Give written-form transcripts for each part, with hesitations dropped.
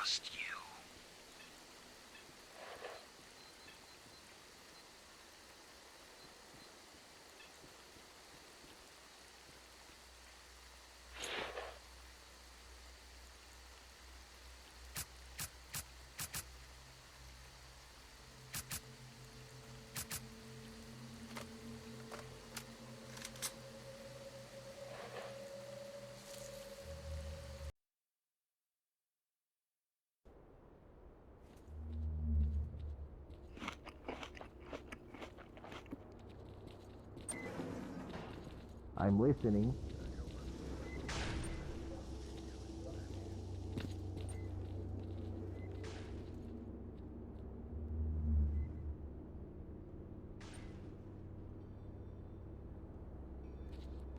trust you. I'm listening.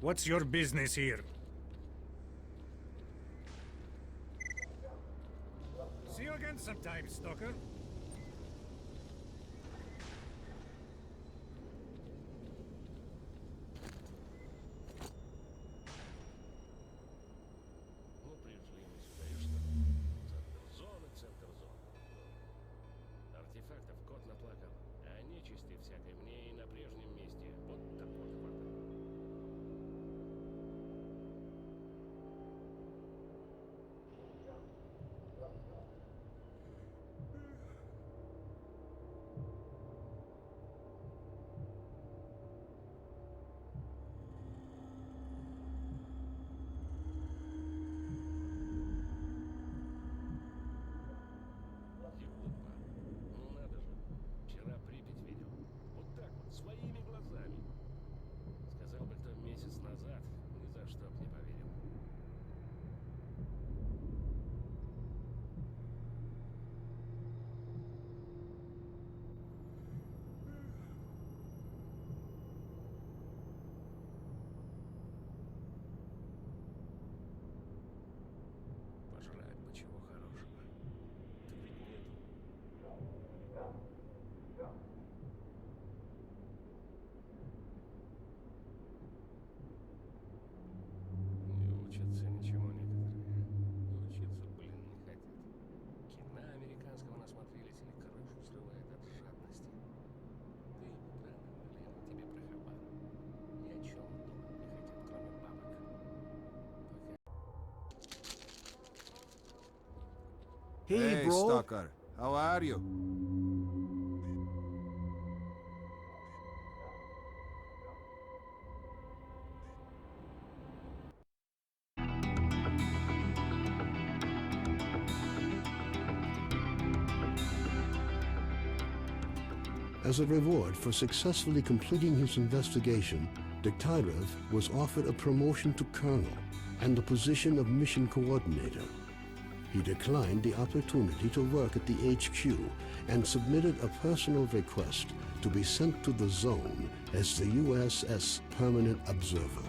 What's your business here? See you again sometime, stalker. Ну, пришли мы сюда, и что? Центр зоны. Артефактов кот наплакал, а нечисти всякой мне и на прежнем месте. Вот так вот хватает. Ну надо же. Вчера Припять видел. Вот так вот, своими глазами. Сказал бы кто месяц назад, ни за что б не поверил. Пожрать бы чего хорошего. Так ведь нету. Не учатся ничего некоторые. Учиться, блин, не хотят. Кино американского насмотрелись или крышу срывает от жадности. Ты ему правильно, блин, тебе про хабар. Ни о чем думать не хотят, кроме бабок. Hey, Hey, bro. stalker. How are you? As a reward for successfully completing his investigation, s.t.a.l.k.e.r was offered a promotion to colonel and the position of mission coordinator. He declined the opportunity to work at the HQ and submitted a personal request to be sent to the zone as the USS Permanent Observer.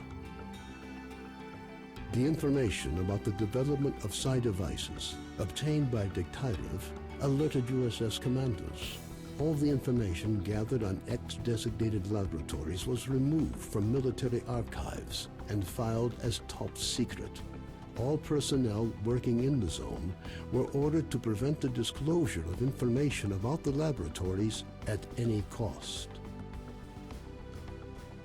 The information about the development of psi devices obtained by s.t.a.l.k.e.r alerted USS commanders. All the information gathered on X-designated laboratories was removed from military archives and filed as top secret. All personnel working in the zone were ordered to prevent the disclosure of information about the laboratories at any cost.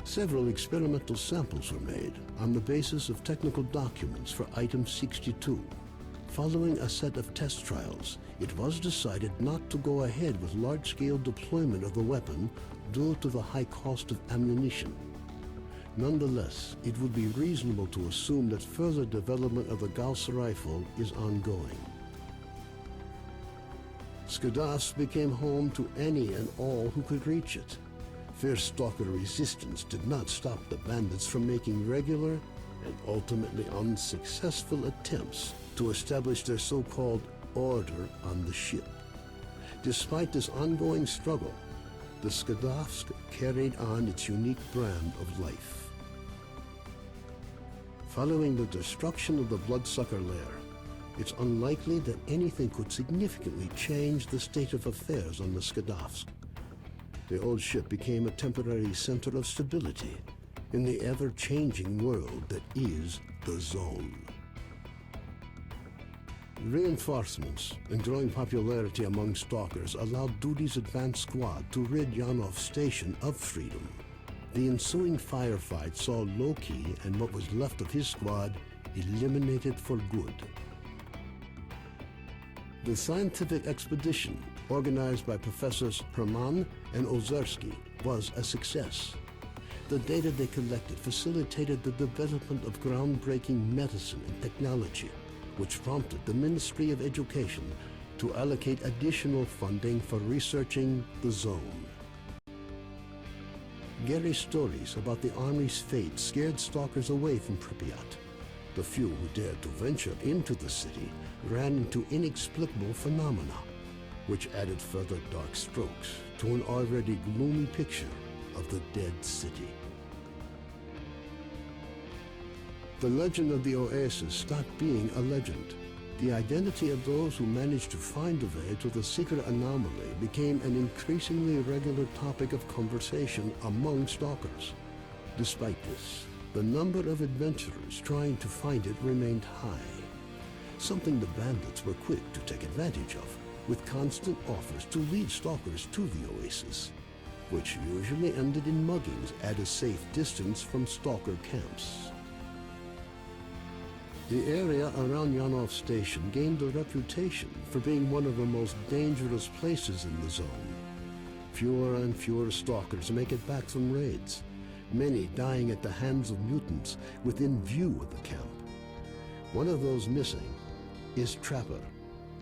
Several experimental samples were made on the basis of technical documents for Item 62. Following a set of test trials, it was decided not to go ahead with large-scale deployment of the weapon due to the high cost of ammunition. Nonetheless, it would be reasonable to assume that further development of the Gauss rifle is ongoing. Skadovsk became home to any and all who could reach it. Fierce stalker resistance did not stop the bandits from making regular and ultimately unsuccessful attempts to establish their so-called order on the ship. Despite this ongoing struggle, the Skadovsk carried on its unique brand of life. Following the destruction of the bloodsucker lair, it's unlikely that anything could significantly change the state of affairs on the Skadovsk. The old ship became a temporary center of stability in the ever-changing world that is the Zone. Reinforcements and growing popularity among stalkers allowed Duty's advance squad to rid Yanov Station of freedom. The ensuing firefight saw Loki and what was left of his squad eliminated for good. The scientific expedition, organized by Professors Herman and Ozerski, was a success. The data they collected facilitated the development of groundbreaking medicine and technology, which prompted the Ministry of Education to allocate additional funding for researching the zone. Gary's stories about the Army's fate scared stalkers away from Pripyat. The few who dared to venture into the city ran into inexplicable phenomena, which added further dark strokes to an already gloomy picture of the dead city. The legend of the Oasis stopped being a legend. The identity of those who managed to find the way to the secret anomaly became an increasingly regular topic of conversation among stalkers. Despite this, the number of adventurers trying to find it remained high, something the bandits were quick to take advantage of, with constant offers to lead stalkers to the Oasis, which usually ended in muggings at a safe distance from stalker camps. The area around Yanov Station gained a reputation for being one of the most dangerous places in the zone. Fewer and fewer stalkers make it back from raids, many dying at the hands of mutants within view of the camp. One of those missing is Trapper,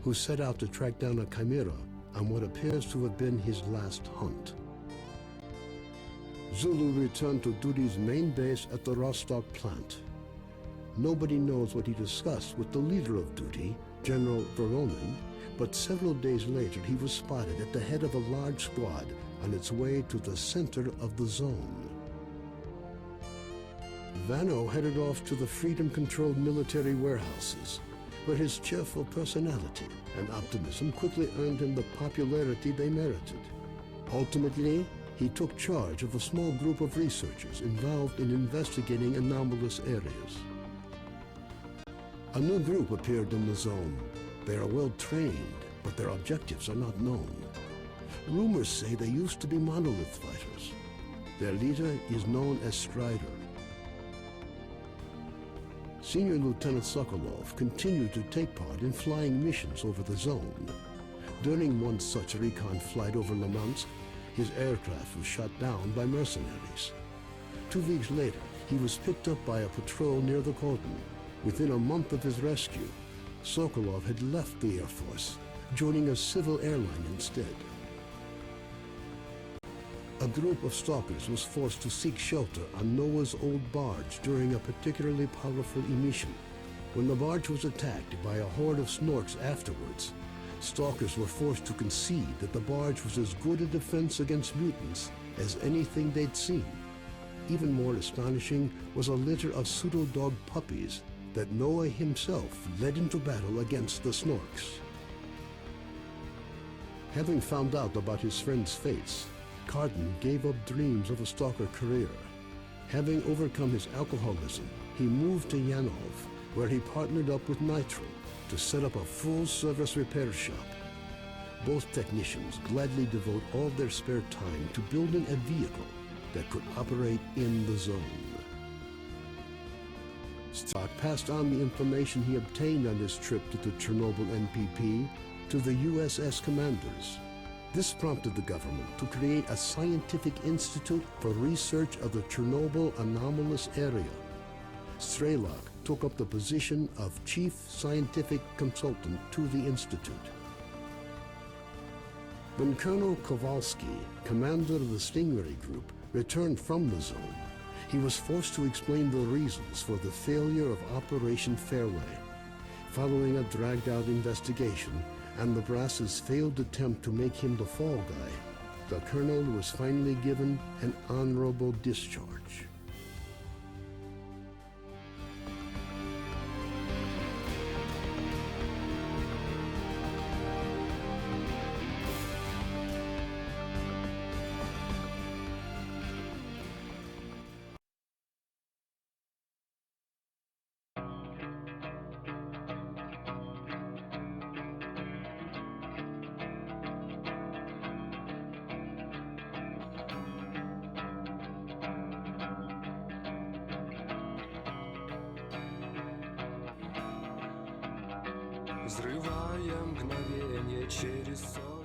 who set out to track down a chimera on what appears to have been his last hunt. Zulu returned to Duty's main base at the Rostock plant. Nobody knows what he discussed with the leader of Duty, General Voronin, but several days later he was spotted at the head of a large squad on its way to the center of the zone. Vano headed off to the freedom-controlled military warehouses, where his cheerful personality and optimism quickly earned him the popularity they merited. Ultimately, he took charge of a small group of researchers involved in investigating anomalous areas. A new group appeared in the zone. They are well trained, but their objectives are not known. Rumors say they used to be monolith fighters. Their leader is known as Strider. Senior Lieutenant Sokolov continued to take part in flying missions over the zone. During one such recon flight over Limansk, his aircraft was shot down by mercenaries. 2 weeks later, he was picked up by a patrol near the cordon. Within a month of his rescue, Sokolov had left the Air Force, joining a civil airline instead. A group of stalkers was forced to seek shelter on Noah's old barge during a particularly powerful emission. When the barge was attacked by a horde of snorks afterwards, stalkers were forced to concede that the barge was as good a defense against mutants as anything they'd seen. Even more astonishing was a litter of pseudo-dog puppies that Noah himself led into battle against the snorks. Having found out about his friend's fates, Cardin gave up dreams of a stalker career. Having overcome his alcoholism, he moved to Yanov, where he partnered up with Nitro to set up a full-service repair shop. Both technicians gladly devote all their spare time to building a vehicle that could operate in the zone. Stark passed on the information he obtained on his trip to the Chernobyl NPP to the USS commanders. This prompted the government to create a scientific institute for research of the Chernobyl anomalous area. s.t.a.l.k.e.r took up the position of chief scientific consultant to the institute. When Colonel Kowalski, commander of the Stingray Group, returned from the zone, he was forced to explain the reasons for the failure of Operation Fairway. Following a dragged-out investigation and the brass's failed attempt to make him the fall guy, the colonel was finally given an honorable discharge. взрывая мгновение через сон.